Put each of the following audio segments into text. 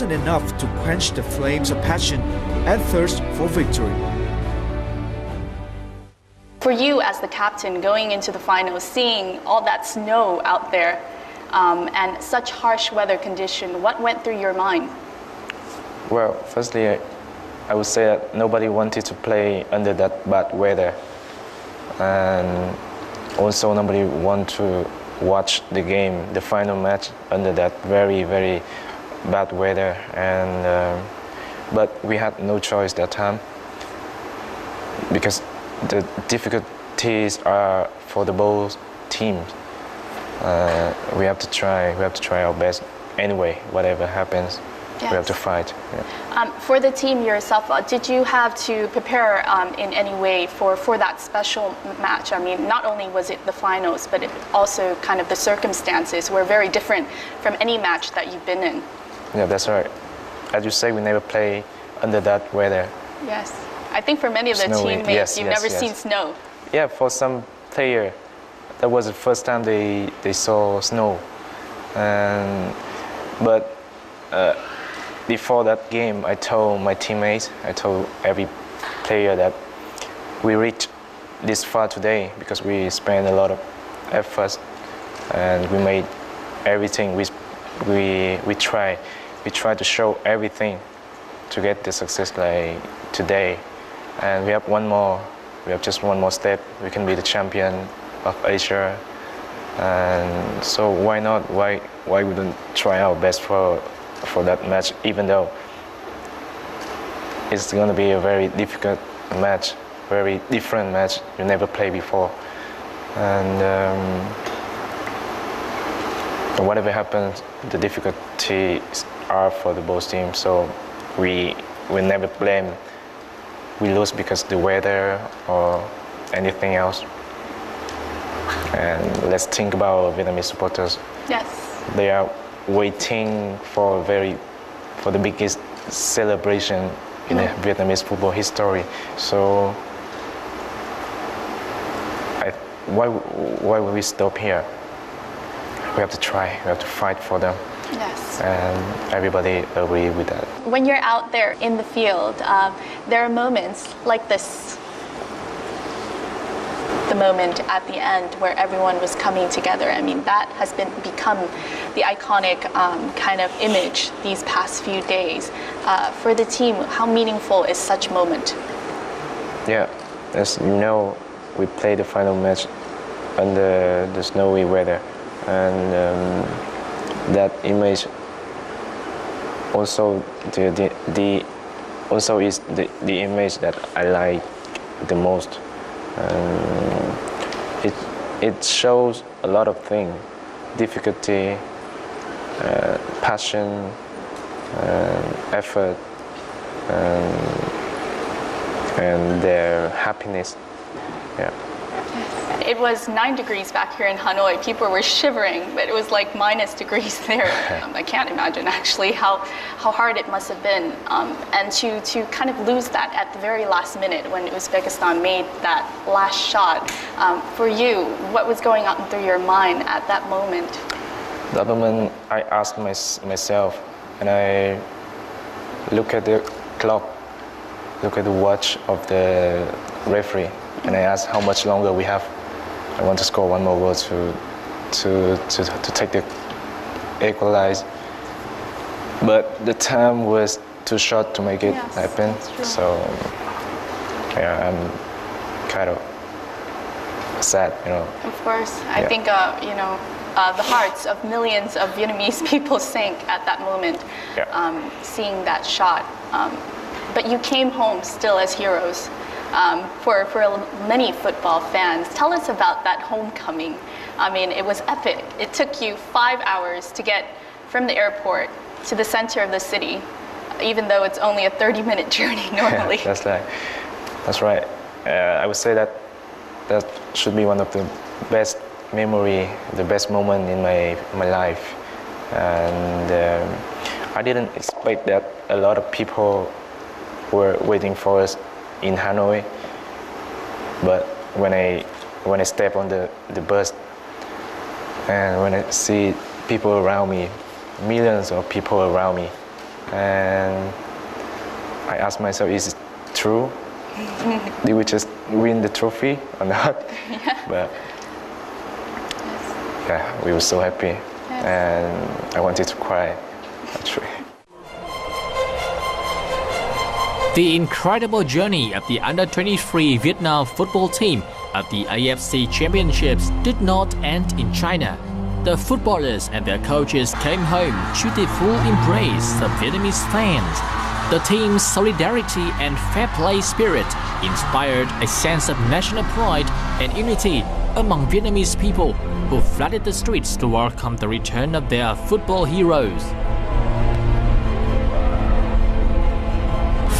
wasn't enough to quench the flames of passion and thirst for victory. For you as the captain going into the finals, seeing all that snow out there and such harsh weather condition, what went through your mind? Well, firstly, I would say that nobody wanted to play under that bad weather. And also nobody wanted to watch the game, the final match, under that very, very bad weather. And but we had no choice that time because the difficulties are for the both teams. We have to try our best anyway, whatever happens. Yes. We have to fight. Yeah. For the team yourself, did you have to prepare in any way for that special match? I mean, not only was it the finals, but it also kind of the circumstances were very different from any match that you've been in. Yeah, that's right. As you say, we never play under that weather. Yes. I think for many of the Snowy. teammates, Yes, you've yes, never yes. seen snow. Yeah, for some player, that was the first time they saw snow. But before that game, I told my teammates, I told every player that we reached this far today because we spent a lot of effort and we made everything. We try to show everything to get the success like today. And we have just one more step. We can be the champion of Asia. And so why not? Why we don't try our best for that match, even though it's going to be a very difficult match, very different match you never played before. And whatever happens, the difficulties are for the both teams. So we never blame we lose because the weather or anything else. And let's think about Vietnamese supporters. Yes. They are waiting for the biggest celebration in the Vietnamese football history. So why would we stop here? We have to try. We have to fight for them. Yes. And everybody agree with that. When you're out there in the field, there are moments like this. The moment at the end where everyone was coming together. I mean, that has become the iconic kind of image these past few days. For the team, how meaningful is such moment? Yeah, as you know, we played the final match under the snowy weather, and that image also also is the image that I like the most. It shows a lot of things: difficulty, passion, effort, and their happiness. Yeah. It was 9 degrees back here in Hanoi. People were shivering, but it was like minus degrees there. I can't imagine actually how hard it must have been. And to kind of lose that at the very last minute when Uzbekistan made that last shot. For you, what was going on through your mind at that moment? That moment, I asked myself, and I look at the clock, look at the watch of the referee, and I asked how much longer we have. I want to score one more goal to take the equalize. But the time was too short to make it happen. So yeah, I'm kind of sad, you know. Of course, I think the hearts of millions of Vietnamese people sank at that moment, seeing that shot. But you came home still as heroes. For many football fans, tell us about that homecoming. I mean, it was epic. It took you 5 hours to get from the airport to the center of the city, even though it's only a 30-minute journey normally. That's right. I would say that should be one of the best memory, the best moment in my life. And I didn't expect that a lot of people were waiting for us in Hanoi, but when I step on the bus and when I see people around me, millions of people around me, and I asked myself, is it true? Did we just win the trophy or not? But yeah, we were so happy, and I wanted to cry, actually. The incredible journey of the under-23 Vietnam football team at the AFC Championships did not end in China. The footballers and their coaches came home to the full embrace of Vietnamese fans. The team's solidarity and fair play spirit inspired a sense of national pride and unity among Vietnamese people who flooded the streets to welcome the return of their football heroes.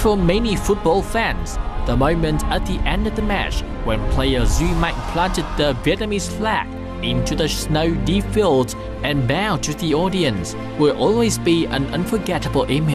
For many football fans, the moment at the end of the match when player Duy Mạnh planted the Vietnamese flag into the snow-deep field and bowed to the audience will always be an unforgettable image.